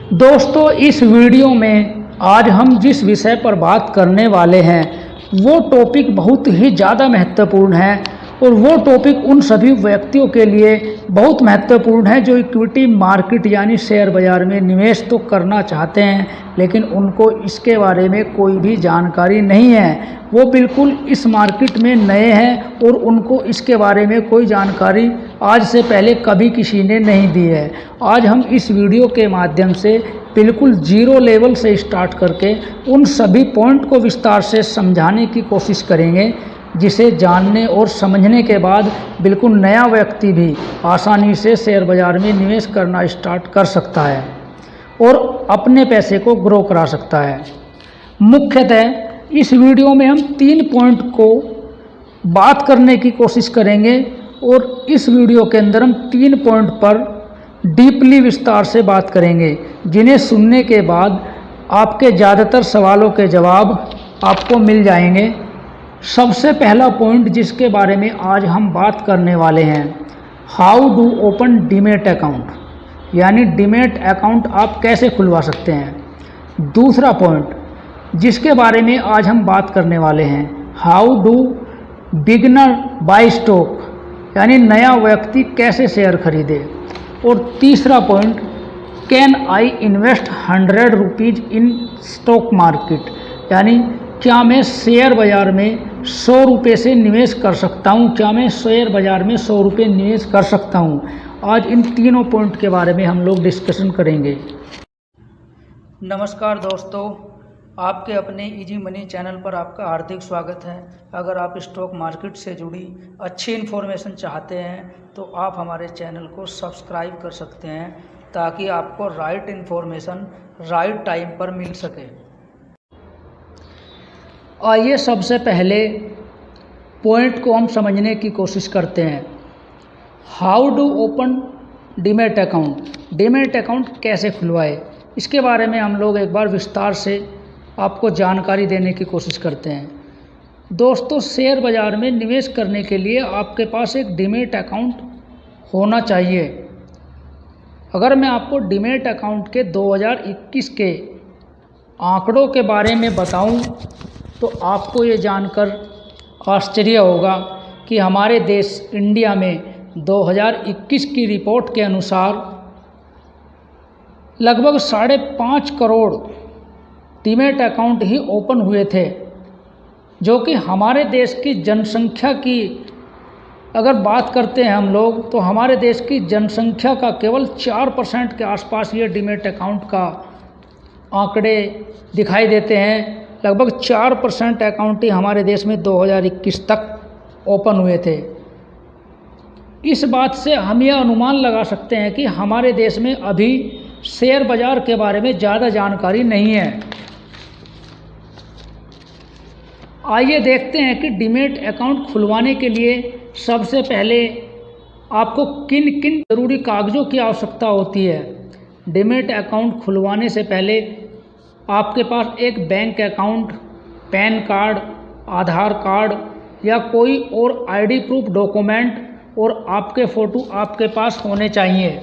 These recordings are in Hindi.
दोस्तों, इस वीडियो में आज हम जिस विषय पर बात करने वाले हैं वो टॉपिक बहुत ही ज़्यादा महत्वपूर्ण है और वो टॉपिक उन सभी व्यक्तियों के लिए बहुत महत्वपूर्ण है जो इक्विटी मार्केट यानी शेयर बाज़ार में निवेश तो करना चाहते हैं, लेकिन उनको इसके बारे में कोई भी जानकारी नहीं है। वो बिल्कुल इस मार्केट में नए हैं और उनको इसके बारे में कोई जानकारी आज से पहले कभी किसी ने नहीं दी है। आज हम इस वीडियो के माध्यम से बिल्कुल जीरो लेवल से स्टार्ट करके उन सभी पॉइंट को विस्तार से समझाने की कोशिश करेंगे, जिसे जानने और समझने के बाद बिल्कुल नया व्यक्ति भी आसानी से शेयर बाज़ार में निवेश करना स्टार्ट कर सकता है और अपने पैसे को ग्रो करा सकता है। मुख्यतः इस वीडियो में हम 3 पॉइंट को बात करने की कोशिश करेंगे और इस वीडियो के अंदर हम 3 पॉइंट पर डीपली विस्तार से बात करेंगे, जिन्हें सुनने के बाद आपके ज़्यादातर सवालों के जवाब आपको मिल जाएंगे। सबसे पहला पॉइंट जिसके बारे में आज हम बात करने वाले हैं, how do open demat account, यानी डीमैट अकाउंट आप कैसे खुलवा सकते हैं। दूसरा पॉइंट जिसके बारे में आज हम बात करने वाले हैं, how do beginner buy stock, यानी नया व्यक्ति कैसे शेयर खरीदे। और तीसरा point, can I invest 100 rupees in stock market, यानी क्या मैं शेयर बाज़ार में 100 रुपये से निवेश कर सकता हूँ, क्या मैं शेयर बाज़ार में 100 रुपये निवेश कर सकता हूँ। आज इन तीनों पॉइंट के बारे में हम लोग डिस्कशन करेंगे। नमस्कार दोस्तों, आपके अपने इजी मनी चैनल पर आपका हार्दिक स्वागत है। अगर आप स्टॉक मार्केट से जुड़ी अच्छी इन्फॉर्मेशन चाहते हैं तो आप हमारे चैनल को सब्सक्राइब कर सकते हैं, ताकि आपको राइट इन्फॉर्मेशन राइट टाइम पर मिल सके। आइए सबसे पहले पॉइंट को हम समझने की कोशिश करते हैं। How do open demat account, demat account कैसे खुलवाए, इसके बारे में हम लोग एक बार विस्तार से आपको जानकारी देने की कोशिश करते हैं। दोस्तों, शेयर बाज़ार में निवेश करने के लिए आपके पास एक डीमैट अकाउंट होना चाहिए। अगर मैं आपको डीमैट अकाउंट के 2021 के आंकड़ों के बारे में बताऊं तो आपको ये जानकर आश्चर्य होगा कि हमारे देश इंडिया में 2021 की रिपोर्ट के अनुसार लगभग 5.5 करोड़ डीमैट अकाउंट ही ओपन हुए थे, जो कि हमारे देश की जनसंख्या की अगर बात करते हैं हम लोग तो हमारे देश की जनसंख्या का केवल 4% के आसपास ये डीमैट अकाउंट का आंकड़े दिखाई देते हैं। लगभग 4% अकाउंट ही हमारे देश में 2021 तक ओपन हुए थे। इस बात से हम यह अनुमान लगा सकते हैं कि हमारे देश में अभी शेयर बाज़ार के बारे में ज़्यादा जानकारी नहीं है। आइए देखते हैं कि डीमैट अकाउंट खुलवाने के लिए सबसे पहले आपको किन किन ज़रूरी कागज़ों की आवश्यकता होती है। डीमैट अकाउंट खुलवाने से पहले आपके पास एक बैंक अकाउंट, पैन कार्ड, आधार कार्ड या कोई और आईडी प्रूफ डॉक्यूमेंट और आपके फ़ोटो आपके पास होने चाहिए।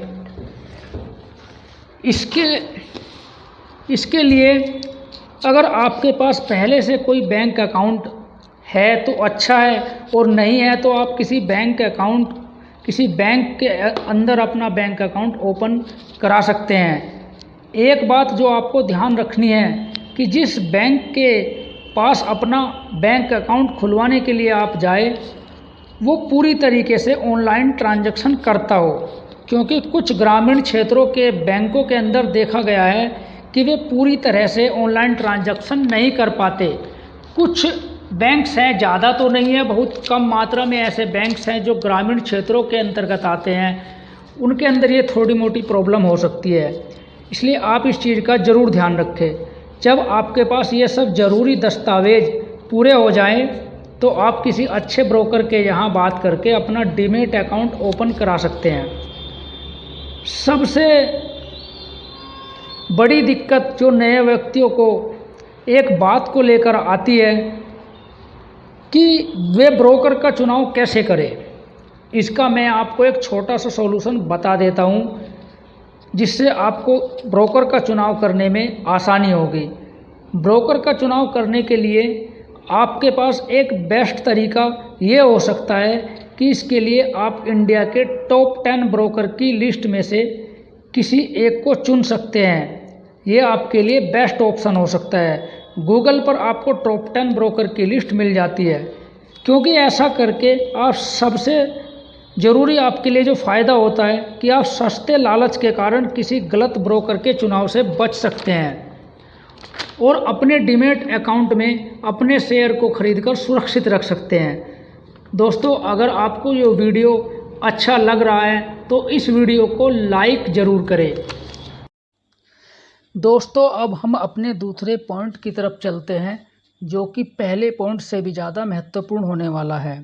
इसके लिए अगर आपके पास पहले से कोई बैंक अकाउंट है तो अच्छा है, और नहीं है तो आप किसी बैंक के अंदर अपना बैंक अकाउंट ओपन करा सकते हैं। एक बात जो आपको ध्यान रखनी है कि जिस बैंक के पास अपना बैंक अकाउंट खुलवाने के लिए आप जाए वो पूरी तरीके से ऑनलाइन ट्रांजैक्शन करता हो, क्योंकि कुछ ग्रामीण क्षेत्रों के बैंकों के अंदर देखा गया है कि वे पूरी तरह से ऑनलाइन ट्रांजैक्शन नहीं कर पाते। कुछ बैंक्स हैं, ज़्यादा तो नहीं है, बहुत कम मात्रा में ऐसे बैंक्स हैं जो ग्रामीण क्षेत्रों के अंतर्गत आते हैं, उनके अंदर ये थोड़ी मोटी प्रॉब्लम हो सकती है। इसलिए आप इस चीज़ का ज़रूर ध्यान रखें। जब आपके पास ये सब ज़रूरी दस्तावेज पूरे हो जाएं तो आप किसी अच्छे ब्रोकर के यहाँ बात करके अपना डीमैट अकाउंट ओपन करा सकते हैं। सबसे बड़ी दिक्कत जो नए व्यक्तियों को एक बात को लेकर आती है कि वे ब्रोकर का चुनाव कैसे करें। इसका मैं आपको एक छोटा सा सॉल्यूशन बता देता हूँ जिससे आपको ब्रोकर का चुनाव करने में आसानी होगी। ब्रोकर का चुनाव करने के लिए आपके पास एक बेस्ट तरीका ये हो सकता है कि इसके लिए आप इंडिया के टॉप 10 ब्रोकर की लिस्ट में से किसी एक को चुन सकते हैं। ये आपके लिए बेस्ट ऑप्शन हो सकता है। गूगल पर आपको टॉप 10 ब्रोकर की लिस्ट मिल जाती है, क्योंकि ऐसा करके आप सबसे ज़रूरी आपके लिए जो फ़ायदा होता है कि आप सस्ते लालच के कारण किसी गलत ब्रोकर के चुनाव से बच सकते हैं और अपने डीमैट अकाउंट में अपने शेयर को खरीदकर सुरक्षित रख सकते हैं। दोस्तों, अगर आपको ये वीडियो अच्छा लग रहा है तो इस वीडियो को लाइक ज़रूर करें। दोस्तों, अब हम अपने दूसरे पॉइंट की तरफ चलते हैं, जो कि पहले पॉइंट से भी ज़्यादा महत्वपूर्ण होने वाला है।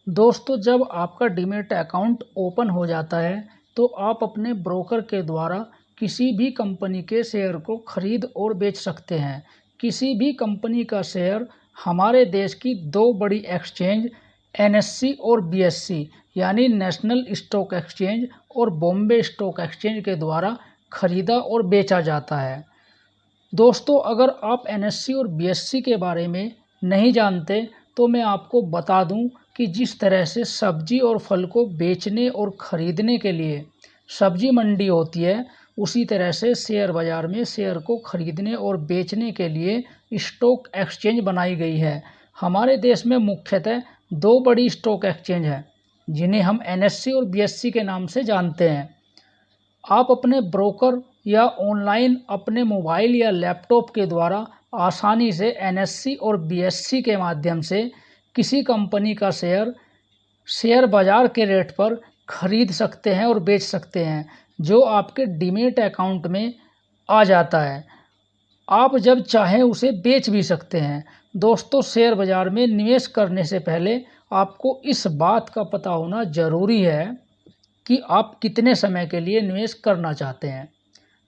दोस्तों, जब आपका डीमैट अकाउंट ओपन हो जाता है तो आप अपने ब्रोकर के द्वारा किसी भी कंपनी के शेयर को खरीद और बेच सकते हैं। किसी भी कंपनी का शेयर हमारे देश की 2 बड़ी एक्सचेंज NSE और BSE यानी नेशनल स्टॉक एक्सचेंज और बॉम्बे स्टॉक एक्सचेंज के द्वारा खरीदा और बेचा जाता है। दोस्तों, अगर आप NSE और BSE के बारे में नहीं जानते तो मैं आपको बता दूं कि जिस तरह से सब्जी और फल को बेचने और ख़रीदने के लिए सब्जी मंडी होती है, उसी तरह से शेयर बाज़ार में शेयर को खरीदने और बेचने के लिए स्टॉक एक्सचेंज बनाई गई है। हमारे देश में मुख्यतः 2 बड़ी स्टॉक एक्सचेंज हैं, जिन्हें हम NSE और BSE के नाम से जानते हैं। आप अपने ब्रोकर या ऑनलाइन अपने मोबाइल या लैपटॉप के द्वारा आसानी से NSE और BSE के माध्यम से किसी कंपनी का शेयर बाज़ार के रेट पर खरीद सकते हैं और बेच सकते हैं, जो आपके डीमैट अकाउंट में आ जाता है। आप जब चाहें उसे बेच भी सकते हैं। दोस्तों, शेयर बाज़ार में निवेश करने से पहले आपको इस बात का पता होना ज़रूरी है कि आप कितने समय के लिए निवेश करना चाहते हैं,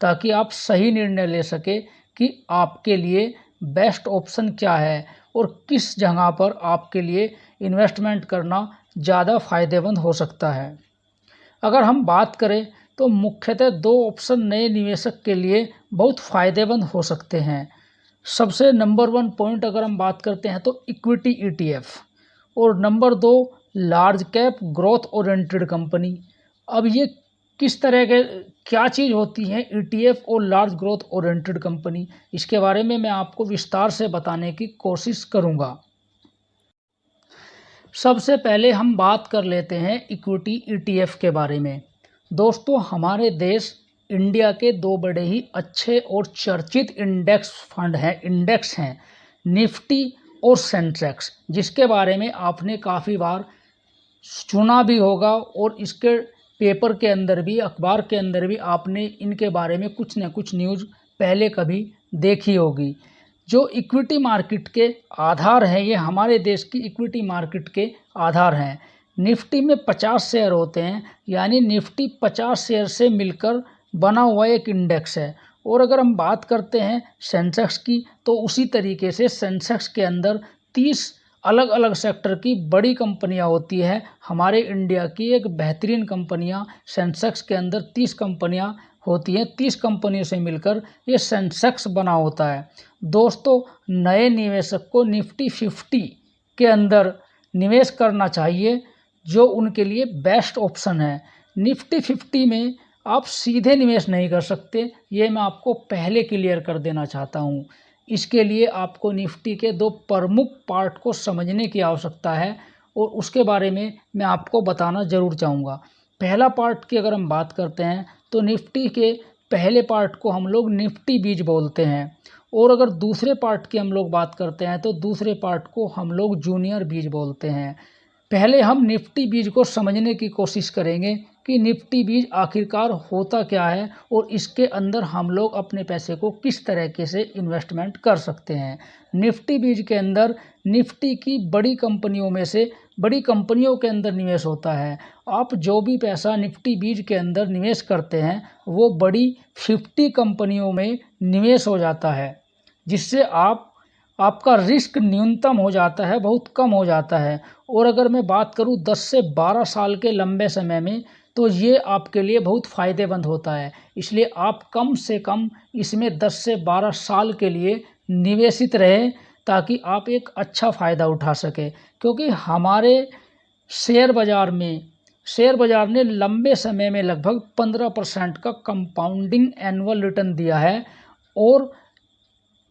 ताकि आप सही निर्णय ले सके कि आपके लिए बेस्ट ऑप्शन क्या है और किस जगह पर आपके लिए इन्वेस्टमेंट करना ज़्यादा फ़ायदेमंद हो सकता है। अगर हम बात करें तो मुख्यतः 2 ऑप्शन नए निवेशक के लिए बहुत फ़ायदेमंद हो सकते हैं। सबसे नंबर 1 पॉइंट अगर हम बात करते हैं तो इक्विटी ETF और number 2 large cap growth oriented company. अब ये किस तरह के क्या चीज़ होती है ETF और लार्ज ग्रोथ ओरिएंटेड कंपनी, इसके बारे में मैं आपको विस्तार से बताने की कोशिश करूँगा। सबसे पहले हम बात कर लेते हैं इक्विटी ETF के बारे में। दोस्तों, हमारे देश इंडिया के 2 बड़े ही अच्छे और चर्चित इंडेक्स हैं निफ्टी और सेंसेक्स, जिसके बारे में आपने काफ़ी बार सुना भी होगा और इसके पेपर के अंदर भी, अखबार के अंदर भी आपने इनके बारे में कुछ न कुछ न्यूज़ पहले कभी देखी होगी। जो इक्विटी मार्केट के आधार हैं, ये हमारे देश की इक्विटी मार्केट के आधार हैं। निफ्टी में 50 शेयर होते हैं, यानी निफ्टी 50 शेयर से मिलकर बना हुआ एक इंडेक्स है। और अगर हम बात करते हैं सेंसेक्स की, तो उसी तरीके से सेंसेक्स के अंदर 30 अलग अलग सेक्टर की बड़ी कंपनियां होती है। हमारे इंडिया की एक बेहतरीन कंपनियां सेंसेक्स के अंदर 30 कंपनियां होती हैं। 30 कंपनियों से मिलकर ये सेंसेक्स बना होता है। दोस्तों, नए निवेशक को निफ्टी 50 के अंदर निवेश करना चाहिए, जो उनके लिए बेस्ट ऑप्शन है। निफ्टी 50 में आप सीधे निवेश नहीं कर सकते, ये मैं आपको पहले क्लियर कर देना चाहता हूँ। इसके लिए आपको निफ्टी के 2 प्रमुख पार्ट को समझने की आवश्यकता है और उसके बारे में मैं आपको बताना ज़रूर चाहूँगा। पहला पार्ट की अगर हम बात करते हैं तो निफ्टी के पहले पार्ट को हम लोग निफ्टी बीज बोलते हैं, और अगर दूसरे पार्ट की हम लोग बात करते हैं तो दूसरे पार्ट को हम लोग जूनियर बीज बोलते हैं। पहले हम निफ्टी बीज को समझने की कोशिश करेंगे कि निफ्टी बीज आखिरकार होता क्या है और इसके अंदर हम लोग अपने पैसे को किस तरीके से इन्वेस्टमेंट कर सकते हैं। निफ्टी बीज के अंदर निफ्टी की बड़ी कंपनियों में से बड़ी कंपनियों के अंदर निवेश होता है। आप जो भी पैसा निफ्टी बीज के अंदर निवेश करते हैं वो बड़ी 50 कंपनियों में निवेश हो जाता है, जिससे आपका रिस्क न्यूनतम हो जाता है, बहुत कम हो जाता है। और अगर मैं बात करूं 10 से 12 साल के लंबे समय में, तो ये आपके लिए बहुत फ़ायदेमंद होता है। इसलिए आप कम से कम इसमें 10 से 12 साल के लिए निवेशित रहें, ताकि आप एक अच्छा फ़ायदा उठा सकें। क्योंकि हमारे शेयर बाज़ार ने लंबे समय में लगभग 15% का कंपाउंडिंग एनुअल रिटर्न दिया है और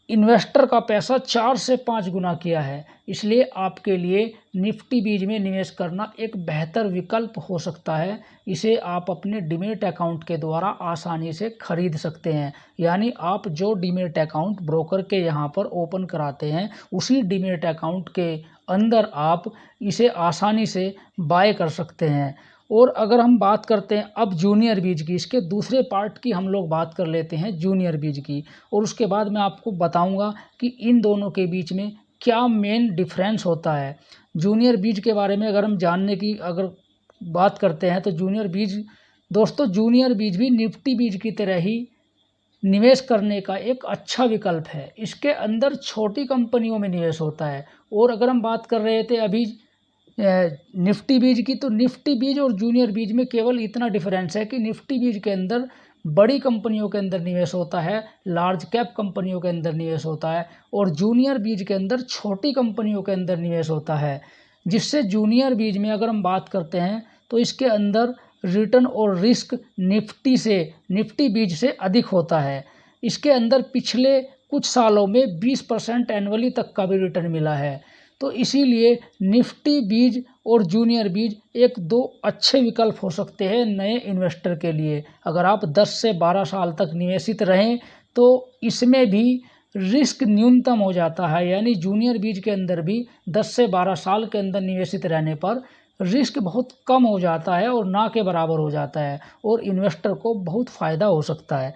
इन्वेस्टर का पैसा 4 से 5 गुना किया है। इसलिए आपके लिए निफ्टी बीज में निवेश करना एक बेहतर विकल्प हो सकता है। इसे आप अपने डीमैट अकाउंट के द्वारा आसानी से खरीद सकते हैं। यानी आप जो डीमैट अकाउंट ब्रोकर के यहाँ पर ओपन कराते हैं, उसी डीमैट अकाउंट के अंदर आप इसे आसानी से बाय कर सकते हैं। और अगर हम बात करते हैं अब जूनियर बीज की, इसके दूसरे पार्ट की हम लोग बात कर लेते हैं जूनियर बीज की, और उसके बाद मैं आपको बताऊंगा कि इन दोनों के बीच में क्या मेन डिफरेंस होता है। जूनियर बीज के बारे में अगर हम जानने की बात करते हैं तो जूनियर बीज भी निफ्टी बीज की तरह ही निवेश करने का एक अच्छा विकल्प है। इसके अंदर छोटी कंपनियों में निवेश होता है। और अगर हम बात कर रहे थे अभी निफ्टी बीज की, तो निफ्टी बीज और जूनियर बीज में केवल इतना डिफरेंस है कि निफ्टी बीज के अंदर बड़ी कंपनियों के अंदर निवेश होता है, लार्ज कैप कंपनियों के अंदर निवेश होता है, और जूनियर बीज के अंदर छोटी कंपनियों के अंदर निवेश होता है। जिससे जूनियर बीज में अगर हम बात करते हैं तो इसके अंदर रिटर्न और रिस्क निफ्टी बीज से अधिक होता है। इसके अंदर पिछले कुछ सालों में 20% एनुअली तक का भी रिटर्न मिला है। तो इसीलिए निफ्टी बीज और जूनियर बीज एक दो अच्छे विकल्प हो सकते हैं नए इन्वेस्टर के लिए। अगर आप 10 से 12 साल तक निवेशित रहें तो इसमें भी रिस्क न्यूनतम हो जाता है। यानी जूनियर बीज के अंदर भी 10 से 12 साल के अंदर निवेशित रहने पर रिस्क बहुत कम हो जाता है और ना के बराबर हो जाता है, और इन्वेस्टर को बहुत फ़ायदा हो सकता है।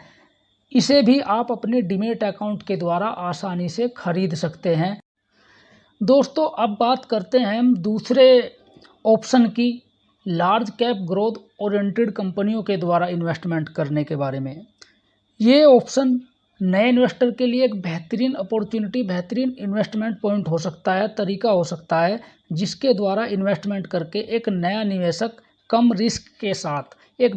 इसे भी आप अपने डीमैट अकाउंट के द्वारा आसानी से खरीद सकते हैं। दोस्तों अब बात करते हैं हम दूसरे ऑप्शन की, लार्ज कैप ग्रोथ ओरिएंटेड कंपनियों के द्वारा इन्वेस्टमेंट करने के बारे में। ये ऑप्शन नए इन्वेस्टर के लिए एक बेहतरीन अपॉर्चुनिटी, बेहतरीन इन्वेस्टमेंट पॉइंट हो सकता है, तरीका हो सकता है, जिसके द्वारा इन्वेस्टमेंट करके एक नया निवेशक कम रिस्क के साथ एक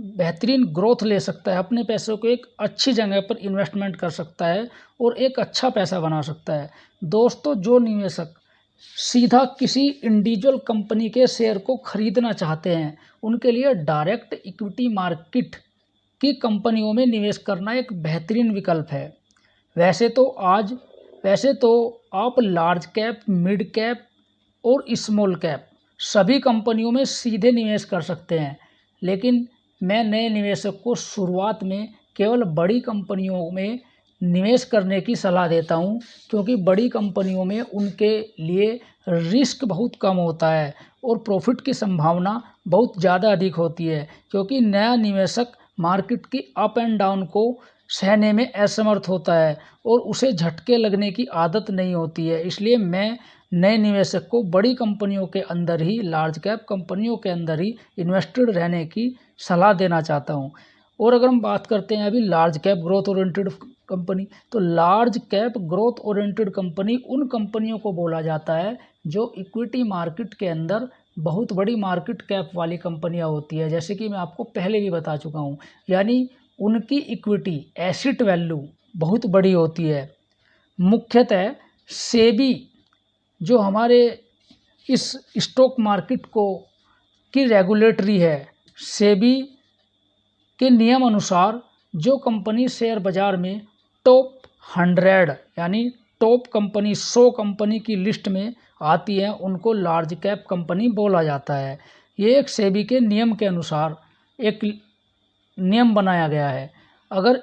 बेहतरीन ग्रोथ ले सकता है, अपने पैसों को एक अच्छी जगह पर इन्वेस्टमेंट कर सकता है और एक अच्छा पैसा बना सकता है। दोस्तों जो निवेशक सीधा किसी इंडिविजुअल कंपनी के शेयर को खरीदना चाहते हैं, उनके लिए डायरेक्ट इक्विटी मार्केट की कंपनियों में निवेश करना एक बेहतरीन विकल्प है। वैसे तो आप लार्ज कैप, मिड कैप और स्मॉल कैप सभी कंपनियों में सीधे निवेश कर सकते हैं, लेकिन मैं नए निवेशक को शुरुआत में केवल बड़ी कंपनियों में निवेश करने की सलाह देता हूं, क्योंकि बड़ी कंपनियों में उनके लिए रिस्क बहुत कम होता है और प्रॉफिट की संभावना बहुत ज़्यादा अधिक होती है। क्योंकि नया निवेशक मार्केट की अप एंड डाउन को सहने में असमर्थ होता है और उसे झटके लगने की आदत नहीं होती है। इसलिए मैं नए निवेशक को बड़ी कंपनियों के अंदर ही, लार्ज कैप कंपनियों के अंदर ही इन्वेस्टेड रहने की सलाह देना चाहता हूं। और अगर हम बात करते हैं अभी large cap growth oriented company, तो large cap growth oriented company उन कंपनियों को बोला जाता है जो इक्विटी मार्केट के अंदर बहुत बड़ी मार्केट कैप वाली कंपनियां होती है, जैसे कि मैं आपको पहले भी बता चुका हूं। यानी उनकी इक्विटी एसेट वैल्यू बहुत बड़ी होती है। मुख्यतः सेबी जो हमारे इस स्टॉक मार्केट की रेगुलेटरी है, सेबी के नियम अनुसार जो कंपनी शेयर बाज़ार में टॉप 100 यानी टॉप कंपनी 100 कंपनी की लिस्ट में आती है, उनको लार्ज कैप कंपनी बोला जाता है। ये एक सेबी के नियम के अनुसार एक नियम बनाया गया है। अगर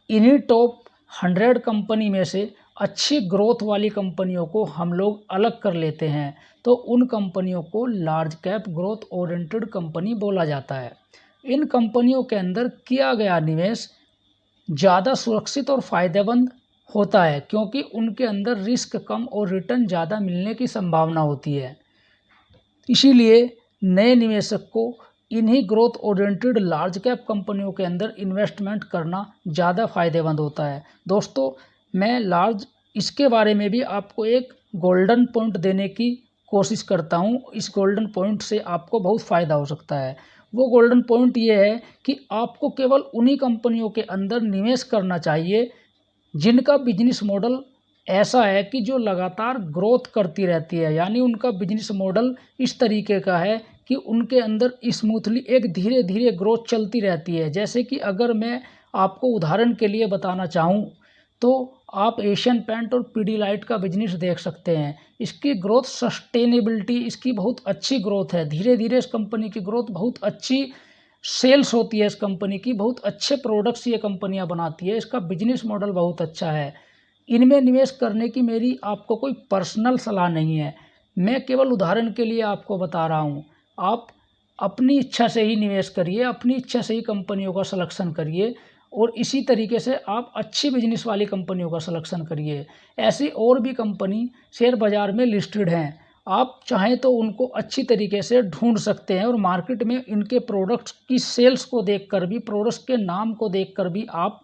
इन्हीं टॉप 100 कंपनी में से अच्छी ग्रोथ वाली कंपनियों को हम लोग अलग कर लेते हैं, तो उन कंपनियों को large cap growth oriented company बोला जाता है। इन कंपनियों के अंदर किया गया निवेश ज़्यादा सुरक्षित और फ़ायदेमंद होता है, क्योंकि उनके अंदर रिस्क कम और रिटर्न ज़्यादा मिलने की संभावना होती है। इसीलिए नए निवेशक को इन्हीं ग्रोथ ओरिएंटेड लार्ज कैप कंपनियों के अंदर इन्वेस्टमेंट करना ज़्यादा फ़ायदेमंद होता है। दोस्तों मैं इसके बारे में भी आपको एक गोल्डन पॉइंट देने की कोशिश करता हूँ, इस गोल्डन पॉइंट से आपको बहुत फ़ायदा हो सकता है। वो गोल्डन पॉइंट ये है कि आपको केवल उन्हीं कंपनियों के अंदर निवेश करना चाहिए जिनका बिजनेस मॉडल ऐसा है कि जो लगातार ग्रोथ करती रहती है, यानी उनका बिजनेस मॉडल इस तरीके का है कि उनके अंदर स्मूथली एक धीरे धीरे ग्रोथ चलती रहती है। जैसे कि अगर मैं आपको उदाहरण के लिए बताना चाहूँ तो आप एशियन पेंट और पीडीलाइट का बिजनेस देख सकते हैं। इसकी ग्रोथ सस्टेनेबिलिटी इसकी बहुत अच्छी ग्रोथ है। धीरे धीरे इस कंपनी की ग्रोथ बहुत अच्छी सेल्स होती है। इस कंपनी की बहुत अच्छे प्रोडक्ट्स ये कंपनियां बनाती है। इसका बिजनेस मॉडल बहुत अच्छा है। इनमें निवेश करने की मेरी आपको कोई पर्सनल सलाह नहीं है, मैं केवल उदाहरण के लिए आपको बता रहा हूँ। आप अपनी इच्छा से ही निवेश करिए, अपनी इच्छा से ही कंपनियों का सिलेक्शन करिए और इसी तरीके से आप अच्छी बिजनेस वाली कंपनियों का सिलेक्शन करिए। ऐसी और भी कंपनी शेयर बाज़ार में लिस्टेड हैं, आप चाहें तो उनको अच्छी तरीके से ढूंढ सकते हैं और मार्केट में इनके प्रोडक्ट्स की सेल्स को देखकर भी, प्रोडक्ट्स के नाम को देखकर भी आप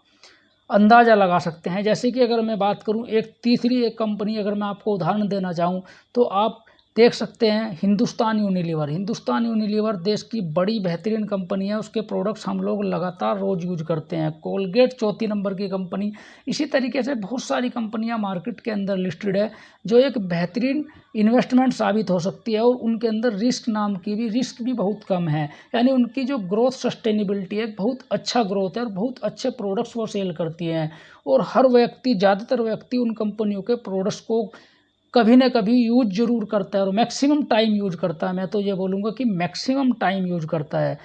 अंदाज़ा लगा सकते हैं। जैसे कि अगर मैं बात करूं एक कंपनी अगर मैं आपको उदाहरण देना चाहूं तो आप देख सकते हैं हिंदुस्तान यूनिलीवर। हिंदुस्तान यूनिलीवर देश की बड़ी बेहतरीन कंपनी है, उसके प्रोडक्ट्स हम लोग लगातार रोज़ यूज करते हैं। कोलगेट चौथी नंबर की कंपनी। इसी तरीके से बहुत सारी कंपनियां मार्केट के अंदर लिस्टेड है जो एक बेहतरीन इन्वेस्टमेंट साबित हो सकती है और उनके अंदर रिस्क भी बहुत कम है। यानी उनकी जो ग्रोथ सस्टेनेबिलिटी है बहुत अच्छा ग्रोथ है और बहुत अच्छे प्रोडक्ट्स वो सेल करती हैं और हर व्यक्ति, ज़्यादातर व्यक्ति उन कंपनियों के प्रोडक्ट्स को कभी ना कभी यूज जरूर करता है और मैक्सिमम टाइम यूज करता है। मैं तो ये बोलूँगा कि मैक्सिमम टाइम यूज करता है।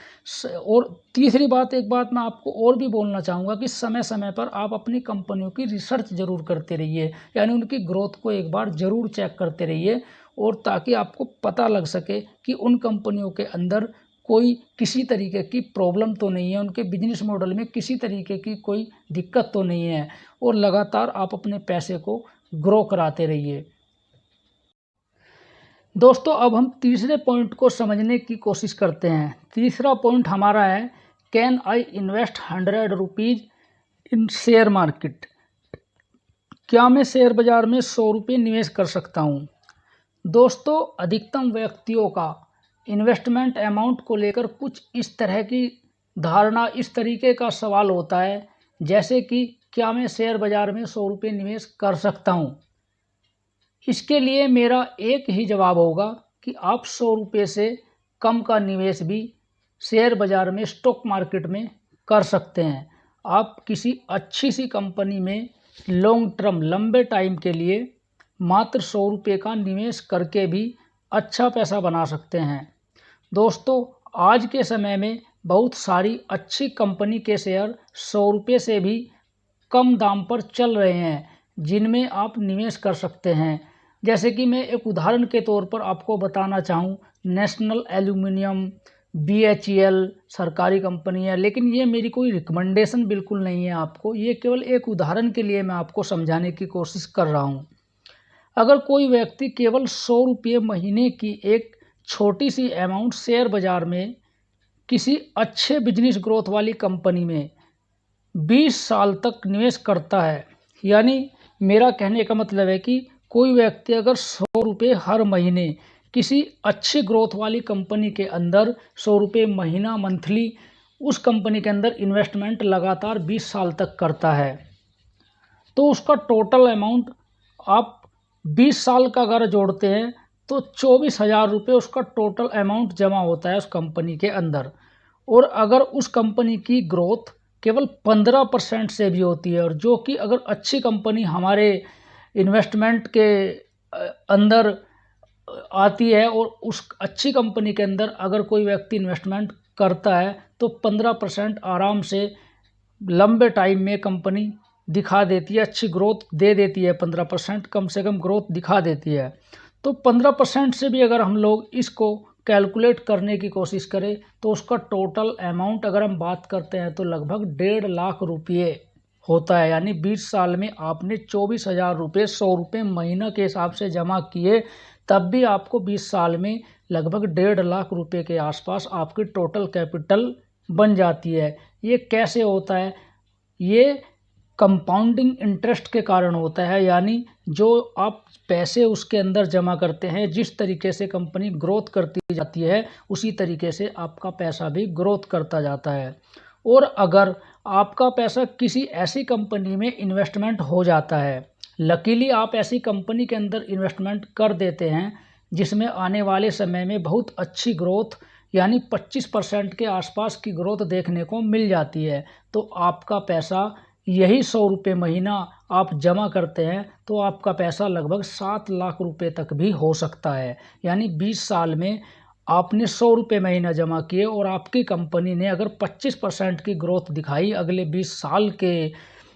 और तीसरी बात, एक बात मैं आपको और भी बोलना चाहूँगा कि समय समय पर आप अपनी कंपनियों की रिसर्च ज़रूर करते रहिए, यानी उनकी ग्रोथ को एक बार ज़रूर चेक करते रहिए और ताकि आपको पता लग सके कि उन कंपनियों के अंदर कोई किसी तरीके की प्रॉब्लम तो नहीं है, उनके बिजनेस मॉडल में किसी तरीके की कोई दिक्कत तो नहीं है और लगातार आप अपने पैसे को ग्रो कराते रहिए। दोस्तों अब हम तीसरे पॉइंट को समझने की कोशिश करते हैं। तीसरा पॉइंट हमारा है, can I invest 100 rupees in share market. क्या मैं शेयर बाज़ार में 100 रुपये निवेश कर सकता हूँ। दोस्तों अधिकतम व्यक्तियों का इन्वेस्टमेंट अमाउंट को लेकर कुछ इस तरह की धारणा, इस तरीके का सवाल होता है जैसे कि क्या मैं शेयर बाज़ार में 100 रुपये निवेश कर सकता हूँ। इसके लिए मेरा एक ही जवाब होगा कि आप 100 रुपये से कम का निवेश भी शेयर बाज़ार में, स्टॉक मार्केट में कर सकते हैं। आप किसी अच्छी सी कंपनी में लॉन्ग टर्म, लंबे टाइम के लिए मात्र 100 रुपये का निवेश करके भी अच्छा पैसा बना सकते हैं। दोस्तों आज के समय में बहुत सारी अच्छी कंपनी के शेयर 100 रुपये से भी कम दाम पर चल रहे हैं जिनमें आप निवेश कर सकते हैं। जैसे कि मैं एक उदाहरण के तौर पर आपको बताना चाहूँ, नेशनल एल्यूमिनियम, BHEL सरकारी कंपनी है, लेकिन ये मेरी कोई रिकमेंडेशन बिल्कुल नहीं है आपको, ये केवल एक उदाहरण के लिए मैं आपको समझाने की कोशिश कर रहा हूँ। अगर कोई व्यक्ति केवल 100 रुपये महीने की एक छोटी सी अमाउंट शेयर बाज़ार में किसी अच्छे बिजनेस ग्रोथ वाली कंपनी में 20 साल तक निवेश करता है, यानी मेरा कहने का मतलब है कि कोई व्यक्ति अगर 100 रुपये हर महीने किसी अच्छी ग्रोथ वाली कंपनी के अंदर 100 रुपये महीना, मंथली उस कंपनी के अंदर इन्वेस्टमेंट लगातार 20 साल तक करता है तो उसका टोटल अमाउंट आप 20 साल का अगर जोड़ते हैं तो 24,000 रुपये उसका टोटल अमाउंट जमा होता है उस कंपनी के अंदर। और अगर उस कंपनी की ग्रोथ केवल 15% से भी होती है, और जो कि अगर अच्छी कंपनी हमारे इन्वेस्टमेंट के अंदर आती है और उस अच्छी कंपनी के अंदर अगर कोई व्यक्ति इन्वेस्टमेंट करता है तो 15% आराम से लंबे टाइम में कंपनी दिखा देती है, अच्छी ग्रोथ दे देती है। 15% कम से कम ग्रोथ दिखा देती है। तो 15% से भी अगर हम लोग इसको कैलकुलेट करने की कोशिश करें तो उसका टोटल अमाउंट अगर हम बात करते हैं तो लगभग 1.5 लाख रुपये होता है। यानी 20 साल में आपने 24,000 रुपये 100 रुपये महीना के हिसाब से जमा किए, तब भी आपको 20 साल में लगभग 1.5 लाख रुपये के आसपास आपकी टोटल कैपिटल बन जाती है। ये कैसे होता है? ये कंपाउंडिंग इंटरेस्ट के कारण होता है, यानी जो आप पैसे उसके अंदर जमा करते हैं, जिस तरीके से कंपनी ग्रोथ करती जाती है उसी तरीके से आपका पैसा भी ग्रोथ करता जाता है। और अगर आपका पैसा किसी ऐसी कंपनी में इन्वेस्टमेंट हो जाता है, लकीली आप ऐसी कंपनी के अंदर इन्वेस्टमेंट कर देते हैं जिसमें आने वाले समय में बहुत अच्छी ग्रोथ यानी 25% के आसपास की ग्रोथ देखने को मिल जाती है, तो आपका पैसा यही 100 रुपये महीना आप जमा करते हैं तो आपका पैसा लगभग 7 लाख रुपए तक भी हो सकता है। यानी 20 साल में आपने 100 रुपये महीना जमा किए और आपकी कंपनी ने अगर 25% की ग्रोथ दिखाई अगले 20 साल के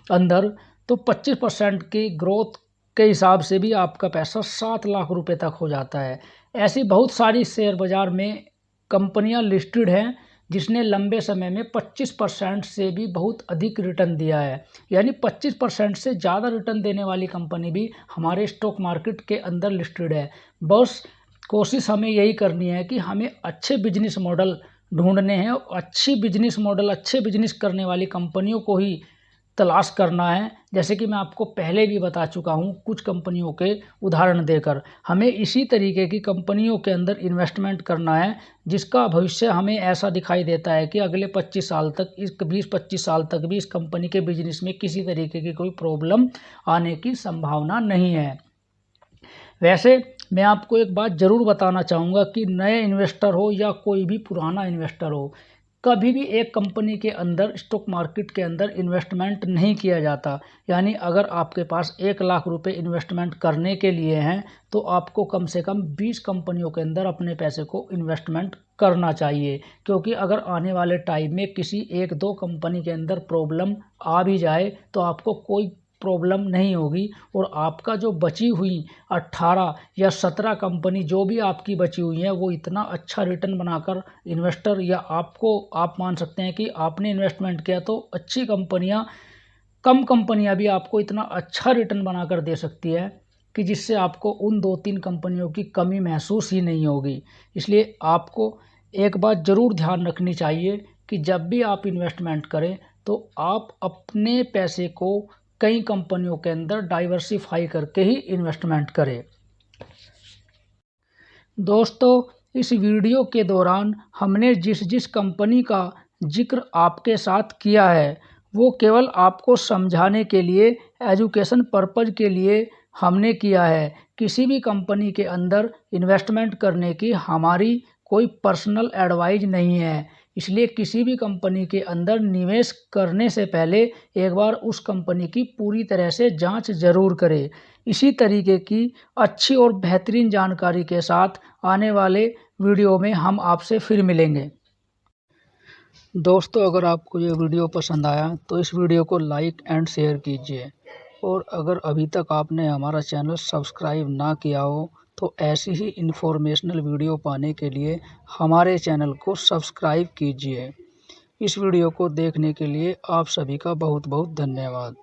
अंदर, तो 25% की ग्रोथ के हिसाब से भी आपका पैसा 7 लाख रुपए तक हो जाता है। ऐसी बहुत सारी शेयर बाज़ार में कंपनियां लिस्टेड हैं जिसने लंबे समय में 25% से भी बहुत अधिक रिटर्न दिया है। यानी 25% से ज़्यादा रिटर्न देने वाली कंपनी भी हमारे स्टॉक मार्केट के अंदर लिस्टेड है। बस कोशिश हमें यही करनी है कि हमें अच्छे बिजनेस मॉडल ढूंढने हैं, अच्छी बिजनेस मॉडल अच्छे बिजनेस करने वाली कंपनियों को ही तलाश करना है। जैसे कि मैं आपको पहले भी बता चुका हूँ कुछ कंपनियों के उदाहरण देकर, हमें इसी तरीके की कंपनियों के अंदर इन्वेस्टमेंट करना है जिसका भविष्य हमें ऐसा दिखाई देता है कि अगले 25 साल तक, इस 20-25 साल तक भी इस कंपनी के बिजनेस में किसी तरीके की कोई प्रॉब्लम आने की संभावना नहीं है। वैसे मैं आपको एक बात ज़रूर बताना चाहूँगा कि नए इन्वेस्टर हो या कोई भी पुराना इन्वेस्टर हो, कभी भी एक कंपनी के अंदर स्टॉक मार्केट के अंदर इन्वेस्टमेंट नहीं किया जाता। यानी अगर आपके पास 1 लाख रुपए इन्वेस्टमेंट करने के लिए हैं तो आपको कम से कम 20 कंपनियों के अंदर अपने पैसे को इन्वेस्टमेंट करना चाहिए, क्योंकि अगर आने वाले टाइम में किसी 1-2 कंपनी के अंदर प्रॉब्लम आ भी जाए तो आपको कोई प्रॉब्लम नहीं होगी और आपका जो बची हुई 18 या 17 कंपनी जो भी आपकी बची हुई है वो इतना अच्छा रिटर्न बनाकर इन्वेस्टर या आपको, आप मान सकते हैं कि आपने इन्वेस्टमेंट किया तो अच्छी कंपनियां, कम कंपनियां भी आपको इतना अच्छा रिटर्न बनाकर दे सकती है कि जिससे आपको उन 2-3 कंपनियों की कमी महसूस ही नहीं होगी। इसलिए आपको एक बात ज़रूर ध्यान रखनी चाहिए कि जब भी आप इन्वेस्टमेंट करें तो आप अपने पैसे को कई कंपनियों के अंदर डाइवर्सिफाई करके ही इन्वेस्टमेंट करें। दोस्तों, इस वीडियो के दौरान हमने जिस कंपनी का जिक्र आपके साथ किया है वो केवल आपको समझाने के लिए, एजुकेशन पर्पज़ के लिए हमने किया है। किसी भी कंपनी के अंदर इन्वेस्टमेंट करने की हमारी कोई पर्सनल एडवाइस नहीं है, इसलिए किसी भी कंपनी के अंदर निवेश करने से पहले एक बार उस कंपनी की पूरी तरह से जांच ज़रूर करें। इसी तरीके की अच्छी और बेहतरीन जानकारी के साथ आने वाले वीडियो में हम आपसे फिर मिलेंगे। दोस्तों, अगर आपको ये वीडियो पसंद आया तो इस वीडियो को लाइक एंड शेयर कीजिए, और अगर अभी तक आपने हमारा चैनल सब्सक्राइब ना किया हो तो ऐसी ही इन्फॉर्मेशनल वीडियो पाने के लिए हमारे चैनल को सब्सक्राइब कीजिए। इस वीडियो को देखने के लिए आप सभी का बहुत बहुत धन्यवाद।